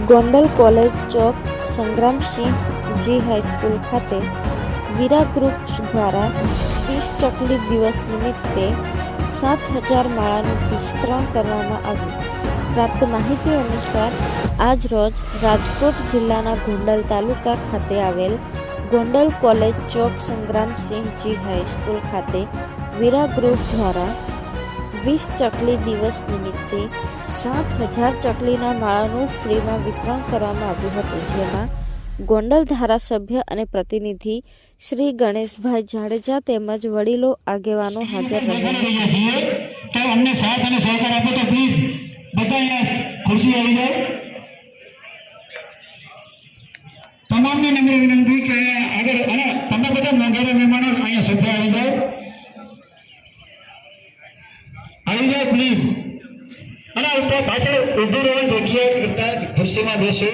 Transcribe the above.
Gondal college ચોક Sangramsinhji high school ખાતે વીરા group દ્વારા 30 ચકલી દિવસ નિમિત્તે 7,000 માળાનું વિતરણ કરવામાં આવ્યું. પ્રાપ્ત માહિતી અનુસાર આજ રોજ રાજકોટ જિલ્લાના ગોંડલ તાલુકા ખાતે આવેલ ગોંડલ કોલેજ ચોક સંગ્રામસિંહજી હાઈસ્કૂલ ખાતે વીરા ગ્રુપ દ્વારા 20 ચકલી દિવસ નિમિત્તે 7,000 ચકલીના માળાનું ફ્રીમાં વિતરણ કરવામાં આવ્યું હતું, જેમાં ગોંડલ ધારાસભ્ય અને પ્રતિનિધિ શ્રી ગણેશભાઈ જાડેજા તેમજ વડીલો આગેવાનો હાજર રહ્યા. તો અમને સાથ અને સહકાર આપો તો પ્લીઝ બધા અહીંયા ખુરશી આવી જાઓ. તમામને નમ્ર વિનંતી કે આગળ અને તમે બધા મોંઘેરા મહેમાનો અહીંયા સોફા આવી જાઓ પ્લીઝ. અને પાછળ ઉભું રહેવાની જગ્યા કરતા ખુરશીમાં બેસો.